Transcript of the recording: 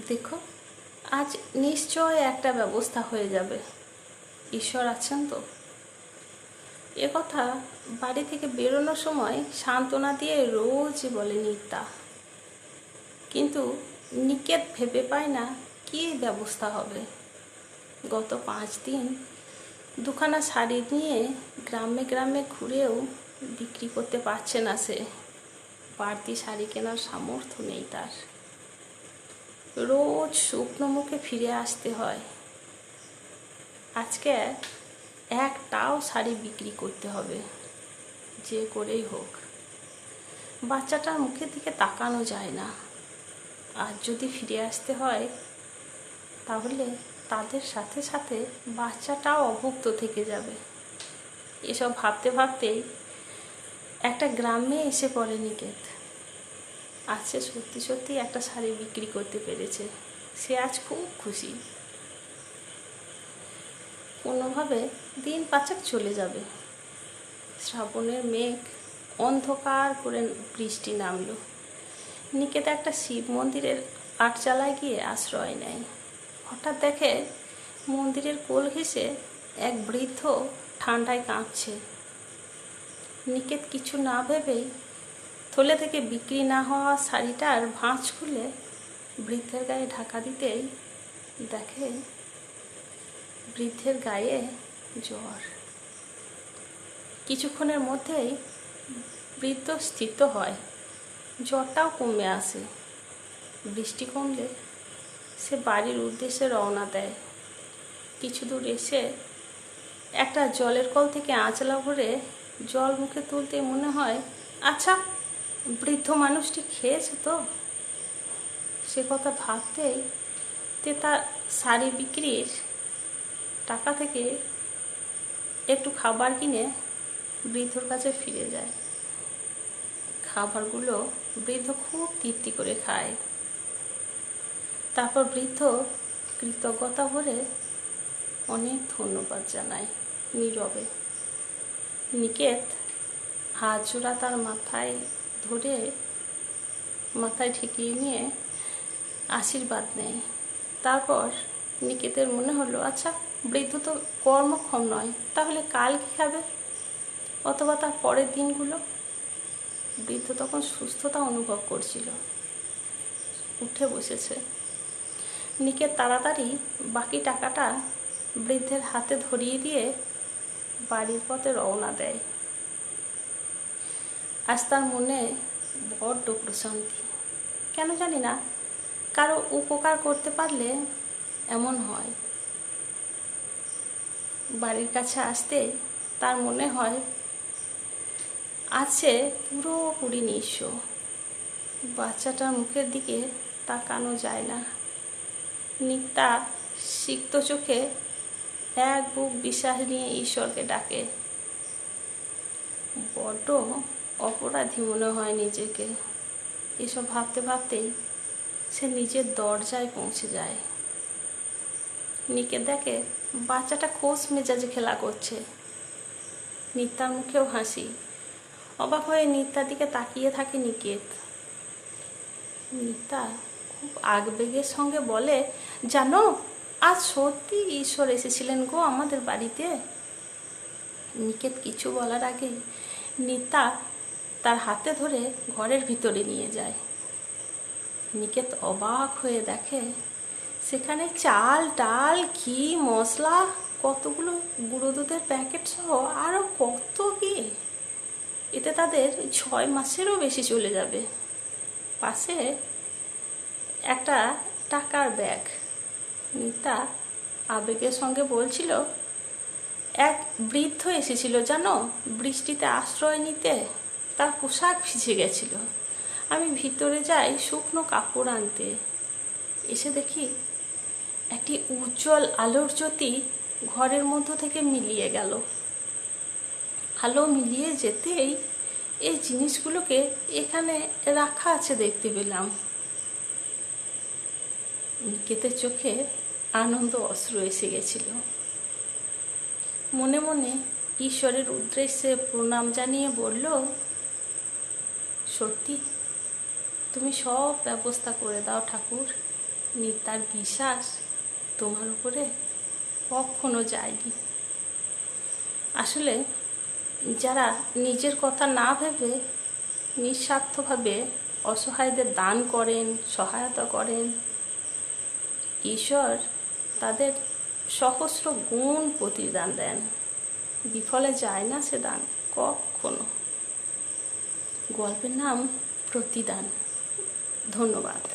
দেখো, আজ নিশ্চয় একটা ব্যবস্থা হয়ে যাবে। ঈশ্বর আছেন তো। কথা বাড়ি থেকে বেরোনোর সময় সান্ত্বনা দিয়ে রোজই বলে নিত্যা, কিন্তু নিকেত ভেবে পায় না কী ব্যবস্থা হবে। গত 5 দিন দুখানা শাড়ি নিয়ে গ্রামে গ্রামে ঘুরেও বিক্রি করতে পারছে না সে। বাড়তি শাড়ি কেনার সামর্থ্য নেই তার। রোজ শুকনো মুখে ফিরে আসতে হয়। আজকে একটাও শাড়ি বিক্রি করতে হবে, যে করেই হোক। বাচ্চাটার মুখের দিকে তাকানো যায় না। আর যদি ফিরে আসতে হয় তাহলে তাদের সাথে সাথে বাচ্চাটাও অভুক্ত থেকে যাবে। এসব ভাবতে ভাবতেই একটা গ্রামে এসে পড়ে নিকেত। আজ সে সত্যি সত্যি একটা শাড়ি বিক্রি করতে পেরেছে। সে আজ খুব খুশি। কোনোভাবে দিন 5 চলে যাবে। শ্রাবণের মেঘ অন্ধকার করে বৃষ্টি নামলো। নিকেত একটা শিব মন্দিরের আটচালায় গিয়ে আশ্রয় নেয়। হঠাৎ দেখে মন্দিরের কোল ঘেঁষে এক বৃদ্ধ ঠান্ডায় কাঁপছে। নিকেত কিছু না ভেবেই থলে থেকে বিক্রি না হওয়া শাড়িটার ভাঁজ খুলে বৃদ্ধের গায়ে ঢাকা দিতেই দেখে বৃদ্ধের গায়ে জ্বর। কিছুক্ষণের মধ্যেই বৃদ্ধ স্থিত হয়, জ্বরটাও কমে আসে। বৃষ্টি কমলে সে বাড়ির উদ্দেশ্যে রওনা দেয়। কিছু দূর এসে একটা জলের কল থেকে আঁচলা ভরে জল মুখে তুলতে মনে হয়, আচ্ছা, বৃদ্ধ মানুষটি খেয়েছে তো। সে কথা ভাবতেই তার শাড়ি বিক্রির টাকা থেকে একটু খাবার কিনে বৃদ্ধর কাছে ফিরে যায়। খাবারগুলো বৃদ্ধ খুব তৃপ্তি করে খায়। তারপর বৃদ্ধ কৃতজ্ঞতা ভরে অনেক ধন্যবাদ জানায় নীরবে। নিকেত হাত জোড়া তার মাথায় ধরে মাথায় ঠেকিয়ে নিয়ে আশীর্বাদ নেয়। তারপর নিকেতের মনে হলো, আচ্ছা, বৃদ্ধ তো কর্মক্ষম নয়, তাহলে কাল কী খাবে, অথবা তার পরের দিনগুলো। বৃদ্ধ তখন সুস্থতা অনুভব করছিল। উঠে বসেছে। নিকেত তাড়াতাড়ি বাকি টাকাটা বৃদ্ধের হাতে ধরিয়ে দিয়ে বাড়ির পথে রওনা দেয়। আজ তার মনে বড্ড প্রশান্তি। কেন জানি না, কারো উপকার করতে পারলে এমন হয়। বাড়ির কাছে আসতে তার মনে হয় আছে পুরোপুরি নিঃস্ব। বাচ্চাটার মুখের দিকে তাকানো যায় না। নিত্যা সিক্ত চোখে এক বুক বিশ্বাস নিয়ে ঈশ্বরকে ডাকে। বড্ড অপরাধী মনে হয় নিজেকে। এসব ভাবতে ভাবতেই সে নিজের দরজায় পৌঁছে যায়। নিকেত দেখে বাচ্চাটা খোশ মেজাজে খেলা করছে। নিত্যার মুখেও হাসি। অবাক হয়ে নিত্যার দিকে তাকিয়ে থাকে নিকেত। নিত্যা খুব আবেগের সঙ্গে বলে, জানো, আজ সত্যি ঈশ্বর এসেছিলেন গো আমাদের বাড়িতে। নিকেত কিছু বলার আগেই নিত্যা তার হাতে ধরে ঘরের ভিতরে নিয়ে যায়। নিকেত অবাক হয়ে দেখে সেখানে চাল, ডাল, ঘি, মশলা, কতগুলো গুঁড়ো দুধের প্যাকেট সহ আরও কত কি। এতে তাদের 6 মাসেরও বেশি চলে যাবে। পাশে একটা টাকার ব্যাগ। নিতা আবেগের সঙ্গে বলছিল, এক বৃদ্ধ এসেছিল জানো, বৃষ্টিতে আশ্রয় নিতে। তার পোশাক ভিজে গেছিল। আমি ভিতরে যাই শুকনো কাপড় আনতে। এসে দেখি একটি উজ্জ্বল আলোর জ্যোতি ঘরের মধ্য থেকে মিলিয়ে গেল। আলো মিলিয়ে যেতেই এই জিনিসগুলোকে এখানে রাখা আছে দেখতে পেলাম। নিকেতের চোখে আনন্দ অশ্রু এসে গেছিল। মনে মনে ঈশ্বরের উদ্দেশ্যে প্রণাম জানিয়ে বলল, সত্যি তুমি সব ব্যবস্থা করে দাও ঠাকুর। নিতার বিশ্বাস তোমার উপরে কখনো যায়নি। আসলে যারা নিজের কথা না ভেবে নিঃস্বার্থভাবে অসহায়দের দান করেন, সহায়তা করেন, ঈশ্বর তাদের সহস্র গুণ প্রতিদান দেন। বিফলে যায় না সে দান কখনো। গল্পের নাম প্রতিদান। ধন্যবাদ।